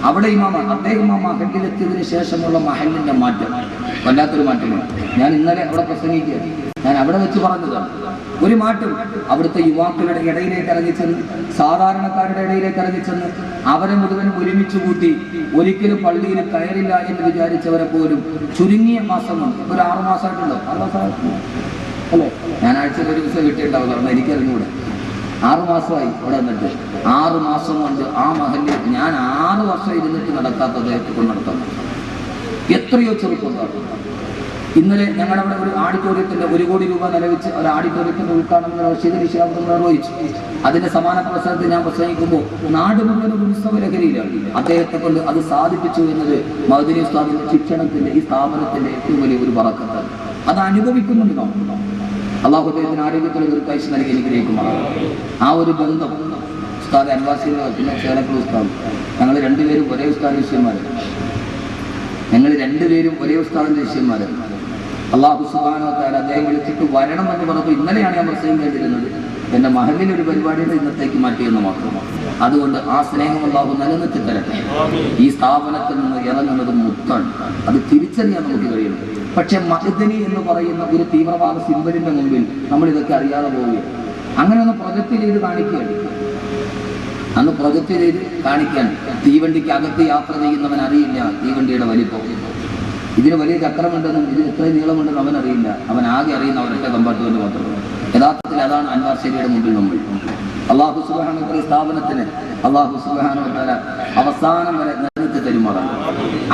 അവിടെ അദ്ദേഹം ആ മഹലിലെത്തിയതിനു ശേഷമുള്ള മഹലിന്റെ മാറ്റം വല്ലാത്തൊരു മാറ്റമാണ്. ഞാൻ ഇന്നലെ അവിടെ പ്രസംഗിക്കുകയാണ്. ഞാൻ അവിടെ വെച്ച് പറഞ്ഞതാണ് ഒരു മാറ്റം. അവിടുത്തെ യുവാക്കളുടെ ഇടയിലേക്ക് ഇറങ്ങിച്ചെന്ന്, സാധാരണക്കാരുടെ ഇടയിലേക്ക് ഇറങ്ങിച്ചെന്ന് അവരെ മുഴുവൻ ഒരുമിച്ച് കൂട്ടി ഒരിക്കലും പള്ളിയിൽ കയറില്ല എന്ന് വിചാരിച്ചവരെ പോലും ചുരുങ്ങിയ മാസം കൊണ്ട്, ഒരു 6 മാസമായിട്ടുണ്ടോ, 6 മാസമായിട്ടുണ്ടോ അല്ലേ? ഞാൻ ആഴ്ചയിൽ ഒരു ദിവസം കിട്ടിയിട്ടുണ്ടാവും, കാരണം എനിക്കറിഞ്ഞൂടെ. 6 മാസമായി ഇവിടെ വന്നിട്ട് 6 മാസം കൊണ്ട് ആ മഹലിൽ ഞാൻ 6 വർഷം ഇരുന്നിട്ട് നടക്കാത്തത് കൊണ്ട് നടത്താൻ എത്രയോ ചെറുപ്പക്കാർ. ഇന്നലെ ഞങ്ങളുടെ ഒരു ഓഡിറ്റോറിയത്തിന്റെ 1 കോടി രൂപ നിലവിച്ച് ഒരു ഓഡിറ്റോറിയത്തിന്റെ ഉദ്ഘാടനം നിർവഹിച്ചു. അതിന്റെ സമാന പ്രസംഗത്തിൽ ഞാൻ പ്രസംഗിക്കുമ്പോൾ നാട് മുഴുവൻ ഉത്സവ ലഹരിയിലാണ്. അദ്ദേഹത്തെ കൊണ്ട് അത് സാധിപ്പിച്ചു എന്നത് മഅ്ദനി ഉസ്താദിന്റെ ശിക്ഷണത്തിന്റെ ഈ സ്ഥാപനത്തിന്റെ ഏറ്റവും വലിയ ഒരു ബറക്കത്താണ്. അത് അനുഭവിക്കുന്നുണ്ട് നമ്മൾ. അള്ളാഹു അദ്ദേഹത്തിന് ആരോഗ്യത്തിന് ദീർഘായുസ്സ് നൽകി അനുഗ്രഹിക്കുമാറാണ്. ആ ഒരു ബന്ധം ഉസ്താദ് അൻവാസിയുടെ പിന്നെ ചേലക്കൽ ഉസ്താദ്, ഞങ്ങൾ രണ്ടുപേരും ഒരേ ഉസ്താദിന്റെ ശിഷ്യന്മാരാണ്. അള്ളാഹു സുബ്ഹാനഹു വ തആല അദ്ദേഹം വിളിച്ചിട്ട് വരണം എന്ന് പറഞ്ഞപ്പോൾ ഇന്നലെയാണ് ഞാൻ പ്രസംഗിക്കേണ്ടിരുന്നത്. എൻ്റെ മഹലിൽ ഒരു പരിപാടിയുടെ ഇന്നത്തേക്ക് മാറ്റിയെന്ന് മാത്രമാണ്. അതുകൊണ്ട് ആ സ്നേഹം അള്ളാഹു നിലനിർത്തി തരട്ടെ. ഈ സ്ഥാപനത്തിൽ നിന്ന് ഇറങ്ങുന്നത് മുത്താണ്, അത് തിരിച്ചറിയാൻ നമുക്ക് കഴിയണം. പക്ഷെ മഅ്ദനി എന്ന് പറയുന്ന ഒരു തീവ്രവാദ സിംബലിന്റെ മുമ്പിൽ നമ്മൾ ഇതൊക്കെ അറിയാതെ പോവുകയാണ്. അങ്ങനെ ഒന്ന് പ്രൊജക്റ്റ് ചെയ്ത് കാണിക്കുകയാണ്. അന്ന് പ്രൊജക്റ്റ് ചെയ്ത് കാണിക്കാൻ തീവണ്ടിക്ക് അകത്ത് യാത്ര ചെയ്യുന്നവൻ അറിയില്ല തീവണ്ടിയുടെ വലിപ്പം. ഇതിന് വലിയ ചക്രമുണ്ടെന്നും ഇതിന് ഇത്രയും നീളമുണ്ടെന്നും അവൻ അറിയില്ല. അവൻ ആകെ അറിയുന്ന അവരുടെ കമ്പാർട്ട്മെന്റ് മാത്രമാണ്. യഥാർത്ഥത്തിൽ അതാണ് അൻവാർ ശരിയുടെ മുമ്പിൽ നമ്മൾ. അള്ളാഹു സുബ്ഹാനഹു വ തആല സ്ഥാപനത്തിന് അള്ളാഹു സുബ്ഹാനഹു വ തആല അവസാനം വരെ നിലനിർത്തി തരുമാറാണ്.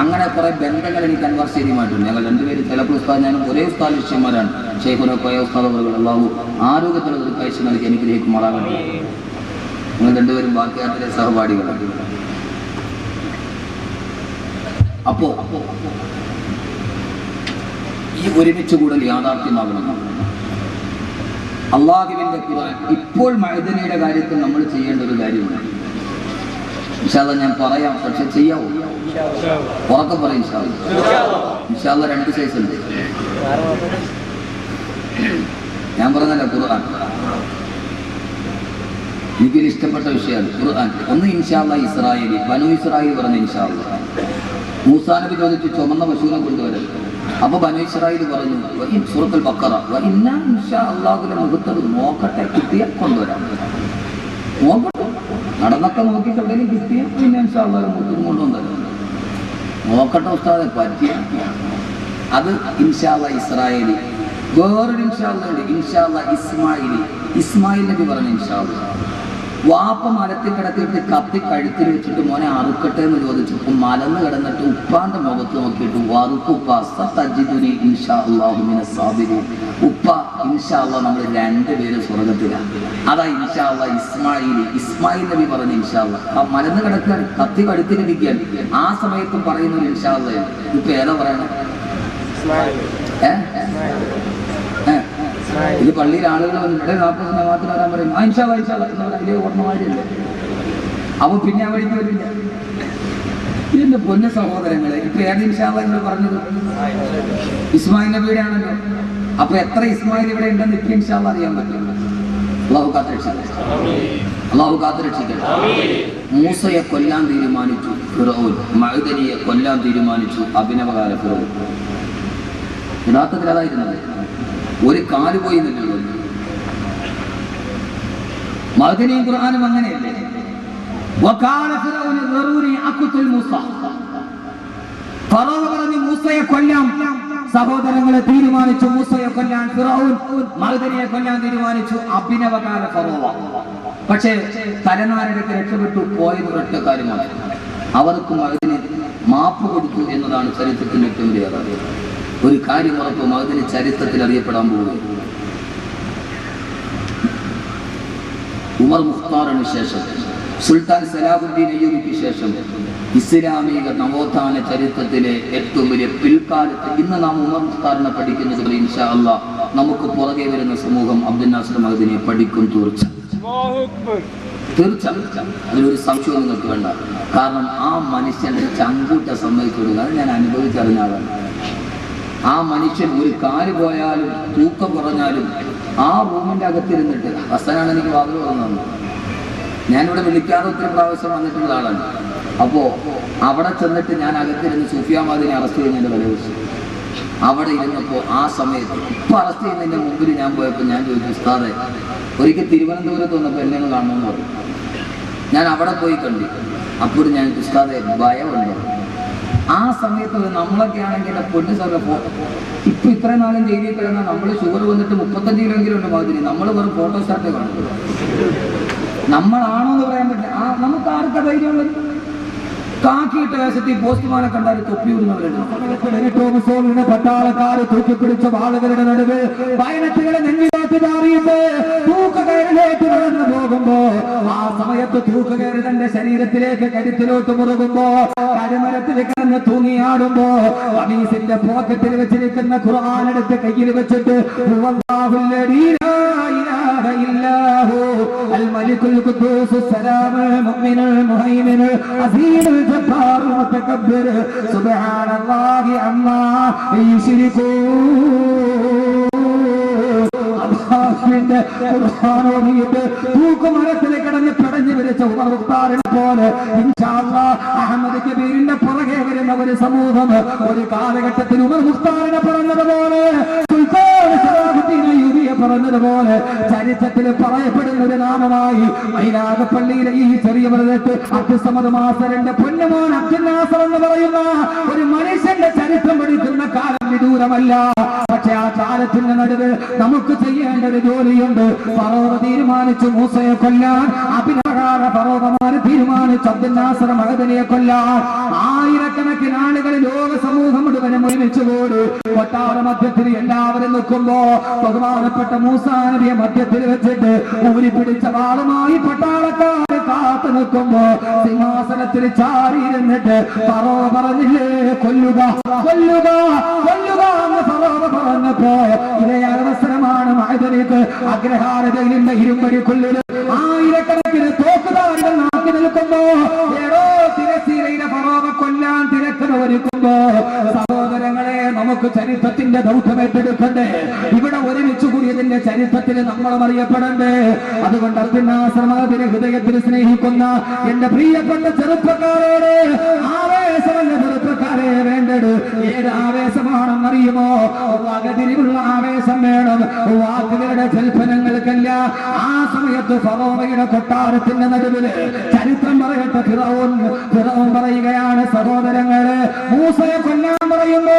അങ്ങനെ കുറെ ബന്ധങ്ങൾ എനിക്ക് അൻവാർ ശരിയുമായിട്ടുണ്ട്. ഞങ്ങൾ രണ്ടുപേരും ചിലപ്പോൾ ഉസ്താദ് ഞാനും ഒരേ ഉസ്താദ് ശിഷ്യന്മാരാണ്. ഷെയ്ഖുന കോയ ഉസ്താദ് അവർ അള്ളാഹു ആരോഗ്യത്തിന് ദീർഘായുസ്സ് നൽകി അനുഗ്രഹിക്കുമാറാകട്ടെ. നിങ്ങൾ രണ്ടുപേരും ബാക്കിയാത്തിലെ സഹപാഠികളാണ്. അപ്പോ ഈ ഒരുമിച്ച് കൂടൽ യാഥാർത്ഥ്യമാകണം. അള്ളാഹുവിന്റെ ഖുർആൻ ഇപ്പോൾ മഅ്ദനിയുടെ കാര്യത്തിൽ നമ്മൾ ചെയ്യേണ്ട ഒരു കാര്യമാണ്. ഇൻഷാ അല്ലാഹ് ഞാൻ പറയാം, പക്ഷെ ചെയ്യാവോ? ഉറക്കെ പറയും ഇൻഷാ അല്ലാഹ്. 2 സൈസ് ഉണ്ട്. ഞാൻ പറഞ്ഞല്ലോ ഖുർആൻ എനിക്കൊരു ഇഷ്ടപ്പെട്ട വിഷയമാണ് ഖുർആൻ. ഒന്ന് ഇൻഷാ അല്ലാഹ് ഇസ്രായേലി, ബനു ഇസ്രായേൽ പറഞ്ഞ ഇൻഷാ അല്ലാഹ്. മൂസാ നബി ചോദിച്ചു ചുമന്ന പശുവിനെ കൊണ്ടുവരാൻ. അപ്പൊ ബനു ഇസ്രായേൽ പറഞ്ഞു സൂറത്തുൽ ബഖറ ഇന്നാ ഇൻഷാ അല്ലാഹുവിന്റെ മുഖത്തത് നോക്കട്ടെ, കിട്ടിയ കൊണ്ടുവരാം. നോക്കട്ടെ, നടന്നൊക്കെ നോക്കിയിട്ട് എവിടെയും കിട്ടിയ പിന്നെ ഇൻഷാ അല്ലാഹ് മുഖത്തും കൊണ്ടുവന്നല്ലോ. നോക്കട്ടെ ഉസ്താദെ പറ്റിയ അത് ഇൻഷാ അല്ലാഹ് ഇസ്രായേലി. വേറൊരു ഇൻഷാ അല്ലാഹ് ഇൻഷാ അല്ലാഹ് ഇസ്മായിലി. ഇസ്മായിൽ നബി പറഞ്ഞു ഇൻഷാ അല്ലാഹ്. വാപ്പ മരത്തിൽ കിടത്തിയിട്ട് കത്തി കഴുത്തിൽ വെച്ചിട്ട് മോനെ അറുക്കട്ടെ എന്ന് ചോദിച്ചപ്പോൾ മലന്ന് കിടന്നിട്ട് ഉപ്പാന്റെ മുഖത്ത് നോക്കിയിട്ട് വറുക്കുപ്പ സതജിദുനി ഇൻഷാ അല്ലാഹു മിനസ് സാബിരീൻ. ഉപ്പ ഇൻഷാ അല്ലാഹ് നമ്മൾ 2 പേരും സ്വർഗ്ഗത്തിലാണ്. അതാ ഇൻഷാ അല്ലാഹ് ഇസ്മായിൽ നബി പറഞ്ഞു ഇൻഷാ അല്ലാഹ്. ആ മലന്ന് കിടക്കാൻ കത്തി കഴുത്തിലിരിക്കാൻ ആ സമയത്തും പറയുന്ന ഇൻഷാ അല്ലാഹ്. ഇപ്പൊ ഏതാ പറയണേ? ഇത് പള്ളിയിൽ ആളുകൾ വന്നിട്ട് 40 മാത്രം വരാൻ പറയും ഇൻഷാ അല്ലാഹ് അതിലെ ഓർമ്മമാരില്ല. അപ്പൊ പിന്നെ ആ വഴിക്ക് വരില്ല. ഇതിന്റെ പൊന്ന സഹോദരങ്ങളെ, ഇപ്പൊ ഏത് ഇൻഷാ അല്ലാഹ് നിങ്ങൾ പറഞ്ഞത്? ഇസ്മായിൽ നബിയുടെ ആണല്ലോ. അപ്പൊ എത്ര ഇസ്മായിൽ ഇവിടെ ഉണ്ടെന്ന് ഇപ്പൊ ഇൻഷാ അല്ലാഹ് അറിയാൻ പറ്റില്ല. അള്ളാഹു കാത്തുരക്ഷിക്കട്ടെ. മൂസയെ കൊല്ലാൻ തീരുമാനിച്ചു ഫിറഔൻ, മഅ്ദനിയെ കൊല്ലാൻ തീരുമാനിച്ചു അഭിനവകാല ഫിറഔൻ. യഥാർത്ഥത്തിൽ അതായിരുന്നത്. ഒരു കാല് പോയി നിൽക്കുന്നത്. മഅ്ദനിയും ഖുർആനും അങ്ങനെയല്ലേ? വഖാല ഫിറഔൻ ദറൂനി അഖ്തുൽ മൂസ. ഫറഔൻ പറഞ്ഞു മൂസയെ കൊല്ലാം. സഹോദരങ്ങളെ തീരുമാനിച്ചു മൂസയെ കൊല്ലാൻ ഫിറഔൻ, മഅ്ദനിയെ കൊല്ലാൻ തീരുമാനിച്ചു അഭിനവകാല ഫറഔൻ. പക്ഷേ തലനാരിടയ്ക്ക് രക്ഷപ്പെട്ടു പോയത് ഒരൊറ്റ കാര്യമാണ്. അവർക്ക് മഅ്ദനി മാപ്പ് കൊടുത്തു എന്നതാണ് ചരിത്രത്തിന്റെ ഏറ്റവും വലിയ യാഥാർത്ഥ്യം. ഒരു കാര്യം ഉറപ്പ്, മഅ്ദനി ചരിത്രത്തിൽ അറിയപ്പെടാൻ പോകുന്നു. ഉമർ മുഖ്താറിന് ശേഷം, സുൽത്താൻ സലാഹുദ്ദീൻ അയ്യൂബിക്ക് ശേഷം ഇസ്ലാമിക നവോത്ഥാന ചരിത്രത്തിലെ ഏറ്റവും വലിയ പിൽക്കാലത്ത് ഇന്ന് നാം ഉമർ മുഖ്താറിനെ പഠിക്കുന്നത് ഇൻഷാ അല്ലാഹ് നമുക്ക് പുറകെ വരുന്ന സമൂഹം അബ്ദുൽ നാസർ മഅ്ദനിയെ പഠിക്കും. തീർച്ചയായും അതിലൊരു സംശയവും നിങ്ങൾക്ക് വേണ്ട. കാരണം ആ മനുഷ്യന്റെ ചങ്കൂറ്റ സമ്മതിക്കുക അത് ഞാൻ അനുഭവിച്ചറിഞ്ഞ ആളാണ്. ആ മനുഷ്യൻ ഒരു കാല് പോയാലും തൂക്കം കുറഞ്ഞാലും ആ റൂമിന്റെ അകത്തിരുന്നിട്ട്, ഹസനാണ് എനിക്ക് വാതിൽ തുറന്നു. ഞാനിവിടെ വിളിക്കാതെ ഒത്തിരി പ്രാവശ്യം വന്നിട്ടുള്ള ആളാണ്. അപ്പോ അവിടെ ചെന്നിട്ട് ഞാൻ അകത്തിരുന്ന് സുഫിയാമാദിനെ അറസ്റ്റ് ചെയ്യുന്നതിന്റെ തലേദിവസം അവിടെ ഇരുന്നപ്പോൾ ആ സമയത്ത് ഇപ്പൊ അറസ്റ്റ് ചെയ്യുന്നതിന്റെ മുമ്പിൽ ഞാൻ പോയപ്പോൾ ഞാൻ ചോദിച്ചു, ഉസ്താദെ ഒരിക്കൽ തിരുവനന്തപുരത്ത് വന്നപ്പോൾ എന്നെ ഒന്ന് കാണണമെന്ന് പറഞ്ഞു. ഞാൻ അവിടെ പോയി കണ്ടു. അപ്പോൾ ഞാൻ ഉസ്താദെ ഭയമുണ്ട്. ആ സമയത്ത് നമ്മളൊക്കെ ആണെങ്കിൽ പൊന്നു സാറിന് ഇപ്പൊ ഇത്രയും നാളും ജയിലിൽ കിടന്നാൽ നമ്മൾ ഷുഗർ വന്നിട്ട് 35 കിലോയെങ്കിലും ഉണ്ട് മാതിരി നമ്മൾ വെറും ഫോട്ടോസ്റ്റാറ്റ് കാണും. നമ്മളാണോ എന്ന് പറയാൻ പറ്റില്ല. നമുക്ക് ആർക്കാ ധൈര്യമുള്ളത്? കാക്കിയിട്ട വേഷത്തിൽ പോസ്റ്റ്മാനെ കണ്ടാൽ തൊപ്പി വിടുന്നവരുണ്ട്. പട്ടാളക്കാർ തൂക്കിപ്പിടിച്ച വാളുകളുടെ നടുവ് വയനത്തുകളെ നെഞ്ഞിലേക്ക് മാറിയിട്ട് തൂക്കുകയറിലേക്ക് നടന്നു പോകുമ്പോ ആ സമയത്ത് തൂക്കുകയറി തന്റെ ശരീരത്തിലേക്ക് കരുത്തിലോട്ട് മുറുകുമ്പോ കരുമരത്തിൽ കിടന്ന് തൂങ്ങിയാടുമ്പോ കമീസിന്റെ പോക്കറ്റിൽ വെച്ചിരിക്കുന്ന ഖുർആൻ എടുത്ത് കയ്യിൽ വെച്ചിട്ട് الملك القدوس السلام المؤمن المهيمن العزيز الجبار المتكبر سبحان الله عما يشركون. തൂക്കുമരത്തിലെ കിടന്ന് പിടഞ്ഞു വിരിച്ച ഉമർ മുഖ്താറിനെ പോലെ ഇൻഷാ അല്ലാഹ് അഹമ്മദ് കബീറിന്റെ പുറകെ വരുന്ന ഒരു സമൂഹം ഒരു കാലഘട്ടത്തിൽ ഉമർ മുഖ്താറിനെ പറഞ്ഞതുപോലെ പറഞ്ഞതുപോലെ ചരിത്രത്തിൽ പറയപ്പെടുന്ന ഒരു നാമമായി മൈലാകപ്പള്ളിയിലെ ഈ ചെറിയ പ്രദേശത്ത് അബ്ദുസ്സമദ് മാസ്റ്ററിന്റെ പൊന്നുമോൻ അബ്ദുൽ നാസർ എന്ന് പറയുന്ന ഒരു മനുഷ്യന്റെ ചരിത്രം പഠിക്കുന്ന കാലം വിദൂരമല്ല. പക്ഷെ ആ കാലത്തിന്റെ നടുവ് നമുക്ക് ചെയ്യേണ്ട ഒരു ജോലിയുണ്ട്. ഫറോവ തീരുമാനിച്ചു മൂസയെ കൊല്ലാൻ, അഭിനവകാര ഫറോവമാര് തീരുമാനിച്ചു അബ്ദുൽ നാസർ മഹദനിയെ കൊല്ലാൻ. ആയിരക്കണക്കിന് ആളുകൾ ലോക സമൂഹം മുഴുവനും ഒരുമിച്ച് കൂടി കൊട്ടാര മധ്യത്തിൽ എല്ലാവരും നിൽക്കുമ്പോ ബഹുമാനപ്പെട്ട മൂസാ നബിയെ മധ്യത്തിൽ വെച്ചിട്ട് ഊരി പിടിച്ച വാളുമായി പട്ടാളക്കാർ കാത്തു നിൽക്കുമ്പോ സിംഹാസനത്തിൽ ചാരിയിരുന്നിട്ട് ഫറോവ പറഞ്ഞില്ലേ കൊല്ലുക കൊല്ലുക കൊല്ലുക എന്ന് ഫറോവ പറഞ്ഞപ്പോ ഇതേ അവസരമാണ് മഹദനിക്ക് അഗ്രഹാരതയിലെ ഇരുമ്പടിക്കുള്ളിൽ ആയിരക്കണക്കിന് തോക്കുധാരികൾ നാക്കി നിൽക്കുമ്പോ ഏടോ തിരശ്ശീലയിലെ ഫറോവ കൊല്ലാൻ തിരക്കുന്നവരിക്കുമ്പോ സഹോദരങ്ങളെ നമുക്ക് ചരിത്രത്തിന്റെ ദൗത്യം ഏറ്റെടുക്കണ്ടേ? ഇവിടെ ഒരുമിച്ച് കൂടിയതിന്റെ ചരിത്രത്തിൽ നമ്മളും അറിയപ്പെടണ്ടേ? അതുകൊണ്ട് അബ്ദുൽ നാസർ മഹദിനെ ഹൃദയത്തിൽ സ്നേഹിക്കുന്ന എന്റെ പ്രിയപ്പെട്ട ചെറുപ്പക്കാരോട് ആവേശമല്ല ചെറുപ്പക്കാരെ വേണ്ടത്. ഏത് ആവേശമാണെന്നറിയുമോ? വകതിരിവുള്ള ആവേശം വേണം, വാക്കുകളുടെ ജൽപ്പനങ്ങൾക്കല്ല. ആ സമയത്ത് ഫറോവയുടെ കൊട്ടാരത്തിന്റെ നടുവിൽ ചരിത്രം പറയട്ടെ, ഫിറഔൻ പറയുകയാണ്, സഹോദരങ്ങളെ മൂസയെ കൊല്ലാൻ പറയുമ്പോ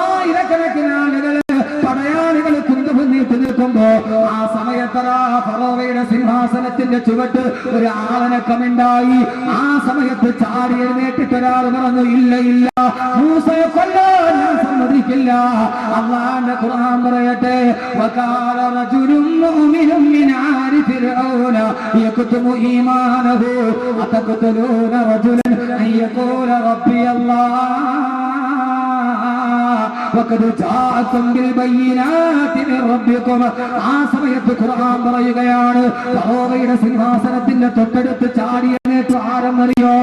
ആയിരക്കണക്കിന് ആളുകള് പടയാളികൾ കുന്തുപൊന്നിട്ട് നിൽക്കുമ്പോ ആ സമയത്തറാ ഫറോവയുടെ സിംഹാസനത്തിന്റെ ചുവട്ട് ഒരു ആളനക്കമുണ്ടായി. ആ സമയത്ത് ചാടി എഴുന്നേറ്റിട്ട് ഒരാൾ പറഞ്ഞു, ഇല്ല ഇല്ല, മൂസയെ കൊല്ലാൻ ഞാൻ സമ്മതിക്കില്ല. അല്ലാഹുവിന്റെ ഖുർആൻ പറയട്ടെ, വഖാല റജുലുൻ മുഅ്മിനുൻ മിൻ ആരി ഫിർഔന യക്തുമു ഈമാനഹു അതഖ്തുലൂന റജുലൻ അൻ യഖൂല റബ്ബി അല്ലാഹ് വഖദ് ജാഅകും ബിൽ ബയ്യിനാതി മിർ റബ്ബികും. ആ സമയത്ത് ഖുർആൻ പറയുകയാണ്, ഫറോവയുടെ സിംഹാസനത്തിന്റെ തൊട്ടടുത്ത് ചാടി എഴുന്നേറ്റ് ആരെന്നറിയോ?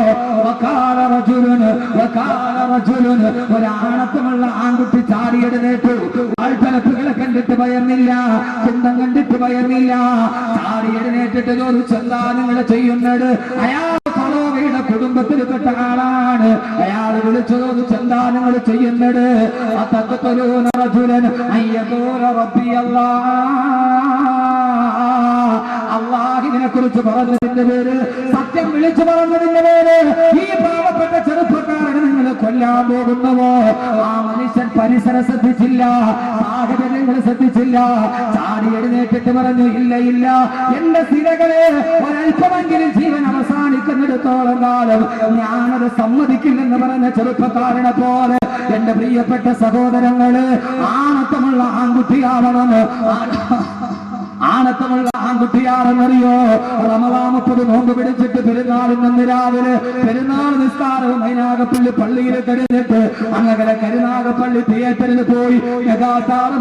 വഖാല റജുലുൻ ഒരാണത്തമുള്ള ആൺകുട്ടി ചാടി എഴുന്നേറ്റു. ആൾപ്പലപ്പുകളെ കണ്ടിട്ട് ഭയന്നില്ല, കുന്തം കണ്ടിട്ട് ഭയന്നില്ല. ചാടി എഴുന്നേറ്റിട്ട് ചോദിച്ചു, എന്താ നിങ്ങൾ ചെയ്യുന്നത്? അയാൾ ഫറോവയുടെ കുടുംബത്തിൽപ്പെട്ട ആളാണ്. അയാൾ വിളിച്ചു ചോദിച്ചു, എന്താ നിങ്ങൾ ചെയ്യുന്നത്? അള്ളാഹിനെ കുറിച്ച് പറഞ്ഞതിന്റെ പേര്, സത്യം വിളിച്ചു പറഞ്ഞതിന്റെ പേര് ഈ പാവപ്പെട്ട ചെറുപ്പക്കാരനെ നിങ്ങൾ കൊല്ലാൻ പോകുന്നവോ? ആ മനുഷ്യൻ പരിസരം ശ്രദ്ധിച്ചില്ല, സാഹചര്യങ്ങൾ ശ്രദ്ധിച്ചില്ല. ചാടി എഴുന്നേറ്റിട്ട് പറഞ്ഞു, ഇല്ല ഇല്ല, എന്റെ സിരകളെ ഒരൽപ്പമെങ്കിലും ജീവൻ അവസാനിക്കുന്നിടത്തോളം കാലം ഞാനത് സമ്മതിക്കില്ലെന്ന് പറഞ്ഞ ചെറുപ്പക്കാരനെ പോലെ എന്റെ പ്രിയപ്പെട്ട സഹോദരങ്ങള് ആണത്തമുള്ള ആൺകുട്ടിയാവണം. ആണത്തമുള്ള ആൺകുട്ടിയാണെന്നറിയോ? റമദാൻ 30 നോമ്പ് പിടിച്ചിട്ട് പെരുന്നാളിന് രാവിലെ പെരുന്നാൾ നിസ്കാരവും മൈനാഗപ്പള്ളി പള്ളിയിൽ കഴിഞ്ഞിട്ട് അങ്ങനെ കരുനാഗപ്പള്ളി തിയേറ്ററിൽ പോയി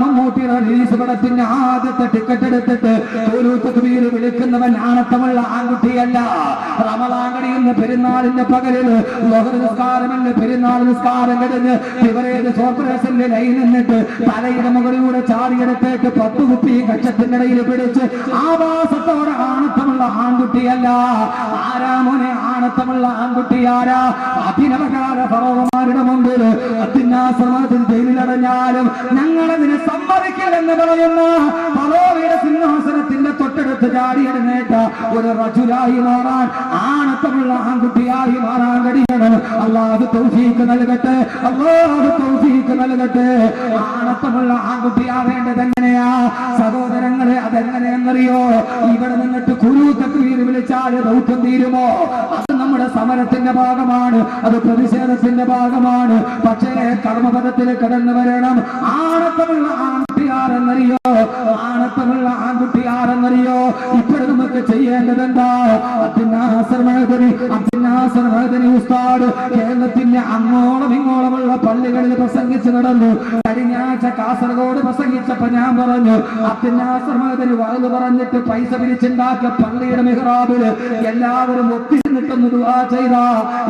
മമ്മൂട്ടി റിലീസ് പടത്തിന്റെ ആദ്യത്തെ ടിക്കറ്റ് എടുത്തിട്ട് തക്ബീർ വിളിക്കുന്നവൻ ആണത്തമുള്ള ആൺകുട്ടിയല്ല. റമദാൻ കഴിയുന്ന പെരുന്നാളിന്റെ പകലിൽ ളുഹർ നിസ്കാരമല്ല, പെരുന്നാൾ നിസ്കാരം കഴിഞ്ഞ് ഇവരേത് കോർപ്പറേഷനിലെ ലൈൻ നിന്നിട്ട് തലയുടെ മുകളിലൂടെ ചാടിയെടുത്തേക്ക് 10 കുപ്പി കക്ഷത്തിന്റെ ഇടയിൽ പിടിച്ച് ആവാസത്തോടെ ആണത്തമുള്ള ആൺകുട്ടിയല്ല. ആരാമോനെ ആണത്തമുള്ള ആൺകുട്ടിയാരാ? അഭിനവകാല ഫറോവമാരുടെ മുമ്പിൽ അത്തിന്നാശ്രമത്തിൽ ജയിലിലടഞ്ഞാലും ഞങ്ങളതിന് സമ്മതിക്കില്ലെന്ന് പറയുന്ന ഫറോവയുടെ സിംഹാസനത്തിന്റെ തൊട്ടടുത്ത് ചാടിയെടുന്നേറ്റ ഒരു റജുലായി മാറാൻ, ആണത്തമുള്ള ആൺകുട്ടിയായി മാറാൻ കഴിയണം. അല്ലാഹു തൗഫീഖ് നൽകട്ടെ, അല്ലാഹു തൗഫീഖ് നൽകട്ടെ. ആണത്തമുള്ള ആൺകുട്ടിയാവേണ്ടത് എങ്ങനെയാ സഹോദരങ്ങളെ? അതെങ്ങനെയെന്നറിയോ? ഇവിടെ നിന്നിട്ട് കുരു തക്ബീർ വിളിച്ചാൽ ദൗത്യം തീരുമോ? അത് നമ്മുടെ സമരത്തിന്റെ ഭാഗമാണ്, അത് പ്രതിഷേധത്തിന്റെ ഭാഗമാണ്. പക്ഷേ കർമ്മപദത്തിൽ കടന്നു വരണം. ആണത്തമുള്ള ആൺകുട്ടിയാരെന്നറിയോ? ആണത്തമുള്ള ആൺകുട്ടിയാരെന്നറിയോ? ഇപ്പോൾ നമുക്ക് ചെയ്യേണ്ടത് എന്താ? അബ്ദുന്നാസർ മഅദനി ഉസ്താദ് കേരളത്തിന്റെ അങ്ങോളം ഇങ്ങോളമുള്ള പള്ളികളിൽ പ്രസംഗിച്ചു നടന്നു. കഴിഞ്ഞ ആഴ്ച കാസർഗോഡ് പ്രസംഗിച്ചപ്പോ ഞാൻ പറഞ്ഞു, അബ്ദുന്നാസർ മഅദനി വഅദ് പറഞ്ഞിട്ട് പൈസ പിരിച്ചുണ്ടാക്കിയ പള്ളിയുടെ മിഹ്റാബില് എല്ലാവരും ഒത്തിരുന്നിട്ടൊന്ന് ദുആ ചെയ്താ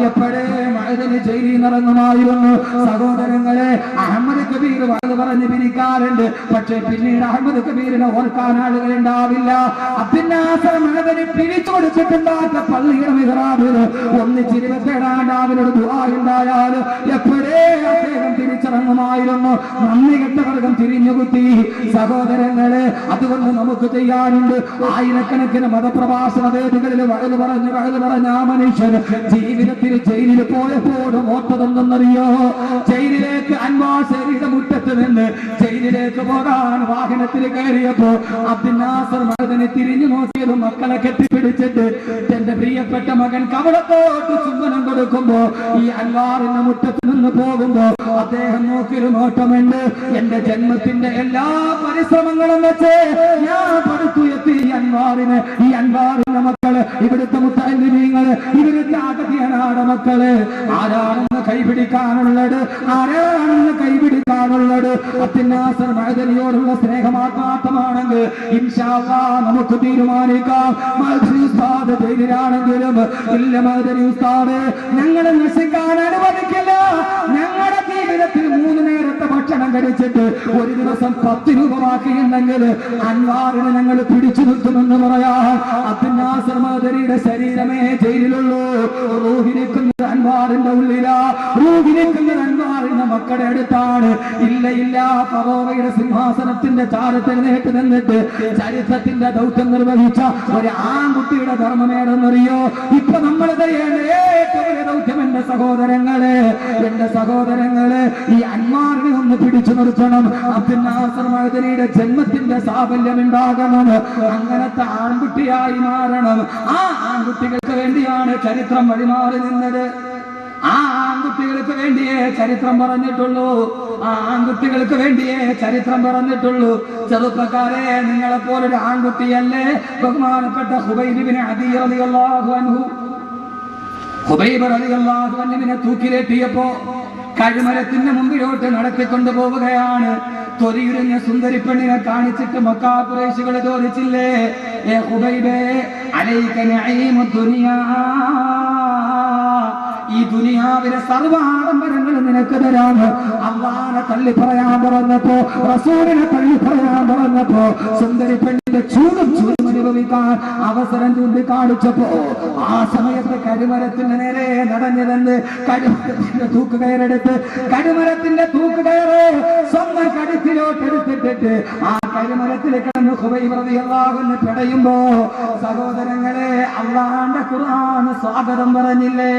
എപ്പോഴേ മഅദനി ജയിലിൽ ഇറങ്ങുമായിരുന്നു. സഹോദരങ്ങളെ, അഹമ്മദ് കബീർ വഅദ് പറഞ്ഞ് പിരിക്കാറുണ്ട്, പക്ഷേ പിന്നീട് അഹമ്മദ് കബീറിനെ ഓർക്കാൻ ആളുകൾ ഉണ്ടാവില്ല. അബ്ദുന്നാസർ മഅദനി പിരിച്ചു കൊടുത്തിട്ടുണ്ടാക്കിയ പള്ളിയുടെ മിഹ്റാബില് ഒന്നിച്ചിരുപത്തേഴാണ്ടാവിനോട് ദുആ ഉണ്ടായാൽ എപ്പോഴേ അദ്ദേഹം തിരിച്ചിറങ്ങുമായിരുന്നു. നന്ദി കെട്ടവർഗം തിരിഞ്ഞുകുത്തി. സഹോദരങ്ങളെ, അതുകൊണ്ട് നമുക്ക് ചെയ്യാനുണ്ട്. ആയിരക്കണക്കിന് മതപ്രഭാഷണ വേദികളിൽ വഴുതു പറഞ്ഞ ആ മനുഷ്യൻ ജീവിതത്തിൽ ജയിലിൽ പോയപ്പോഴും ഓർത്തതെന്നറിയോ? ജയിലിലേക്ക് അൻവാശേരിയുടെ മുറ്റത്ത് നിന്ന് ജയിലിലേക്ക് പോകാൻ വാഹനത്തിൽ കയറിയപ്പോ അബ്ദുന്നാസർ മഅദനി തിരിഞ്ഞു നോക്കിയത് മക്കളെ കെട്ടിപ്പിടിച്ചിട്ട് എന്റെ പ്രിയപ്പെട്ട മകൻ കവളത്തോട്ട് ചുംബനം കൊടുക്കുമ്പോ ഈ അൻവാറിന്റെ മുറ്റത്ത് നിന്ന് പോകുമ്പോ അദ്ദേഹം നോക്കിയൊരു നോട്ടമുണ്ട്. എന്റെ ജന്മത്തിന്റെ എല്ലാ പരിശ്രമങ്ങളും വെച്ച് ഞാൻ പടുത്തുയർത്തി ഈ അൻവാറിന്റെ മക്കള്, ഇവിടുത്തെ മുത്തല്ലിമീങ്ങള്, ഇവിടുത്തെ അഗതിയനാട് മക്കള് ആരാണെന്ന് കൈപിടിക്കാനുള്ളത്? ആരാണെന്ന് കൈപിടിക്കാനുള്ളത്? അബ്ദുന്നാസർ മഅദനിയോടുള്ള സ്നേഹമാത്മാർത്ഥമാണെങ്കിൽ ഇൻഷാ അല്ലാഹ് നമുക്ക് തീരുമാനിക്കാം. മഅദനി ഉസ്താദ് ജയിലിലാണെങ്കിലും ഇല്ല, മഅദനി ഉസ്താദ് ഞങ്ങളെ നശിക്കാൻ അനുവദിക്കില്ല. ഞങ്ങളുടെ ജീവിതത്തിൽ 3 നേരത്തെ ഭക്ഷണം കഴിച്ചിട്ട് ഒരു ദിവസം 10 രൂപ ബാക്കിയുണ്ടെങ്കിൽ അൻവാറിനെ ഞങ്ങൾ പിടിച്ചു നിർത്തുമെന്ന് പറയാൻ അബ്ദുന്നാസർ മഅദനിയുടെ ശരീരമേ ജയിലിലുള്ളൂ. റൂഹിരിക്കുന്നത് അൻവാറിന്റെ ഉള്ളിലാ, റൂഹിരിക്കുന്നത് അൻവാറിന്റെ മക്കളുടെ അടുത്താണ്. ഇല്ല, ഫറോവയുടെ സിംഹാസനത്തിന്റെ ചാരത്തിൽ നേട്ട് നിന്നിട്ട് ചരിത്രത്തിന്റെ ദൗത്യം നിർവഹിച്ച ഒരു ആൺകുട്ടിയുടെ ധർമ്മമേടെന്നറിയോ? ഇപ്പൊ നമ്മൾ ചെയ്യേണ്ട ഏറ്റവും വലിയ ദൗത്യം എന്റെ സഹോദരങ്ങളെ ഈ അൻവാറിനെ ഒന്ന് പിടിച്ചു നിർത്തണം. അബ്ദുന്നാസർ മഅദനിയുടെ ജന്മത്തിന്റെ സാഫല്യം ഉണ്ടാകണം. അങ്ങനത്തെ ആൺകുട്ടിയായി മാറണം. ആ ആൺകുട്ടികൾക്ക് വേണ്ടിയാണ് ചരിത്രം വഴിമാറി നിന്നത്. ആ ആൺകുട്ടികൾക്ക് വേണ്ടിയേ ചരിത്രം പറഞ്ഞിട്ടുള്ളൂ. ആ ആൺകുട്ടികൾക്ക് വേണ്ടിയേ ചരിത്രം പറഞ്ഞിട്ടുള്ളൂ. ചെറുപ്പക്കാരെ, നിങ്ങളെ പോലൊരു ആൺകുട്ടിയല്ലേ ബഹുമാനപ്പെട്ട ഖുബൈബ് ഇബ്നു അദി റളിയല്ലാഹു അൻഹു. ഖുബൈബ് റളിയല്ലാഹു അൻഹുവിനെ തൂക്കിലേറ്റിയപ്പോ കഴുമരത്തിന്റെ മുമ്പിലോട്ട് നടത്തിക്കൊണ്ടു പോവുകയാണ്. തൊലിയുരിഞ്ഞ സുന്ദരി പെണ്ണിനെ കാണിച്ചിട്ട് മക്കാ ഖുറൈശികൾ ചോദിച്ചില്ലേ, ഏ ഖുബൈബേ അലൈക നഈമു ദുനിയാ, ഈ ദുനിയാവിലെ സർവ്വ ആഡംബരങ്ങളും നിനക്ക് തരാണ്. അല്ലാഹുവിനെ തള്ളി പറയാൻ പറഞ്ഞപ്പോ, റസൂലിനെ തള്ളി പറയാൻ പറഞ്ഞപ്പോ സുന്ദരി പെണ്ണിന്റെ ചൂടും അനുഭവിക്കാൻ അവസരം ചൂണ്ടിക്കാണിച്ചപ്പോ ആ സമയത്ത് കരുമരത്തിന്റെ നേരെ നടഞ്ഞതെന്ന് കരുമരത്തിന്റെ തൂക്കുകയറെടുത്ത് കരുമരത്തിന്റെ തൂക്കുകയറ് സ്വന്തം കഴുത്തിലോട്ട് എടുത്തിട്ടിട്ട് ആ കരുമരത്തിൽ കിടന്ന് ഖുബൈബ് റളിയല്ലാഹു അൻഹു പിടയുമ്പോ സഹോദരങ്ങളെ, അല്ലാഹുവിന്റെ ഖുർആൻ സ്വാഗതം പറഞ്ഞില്ലേ?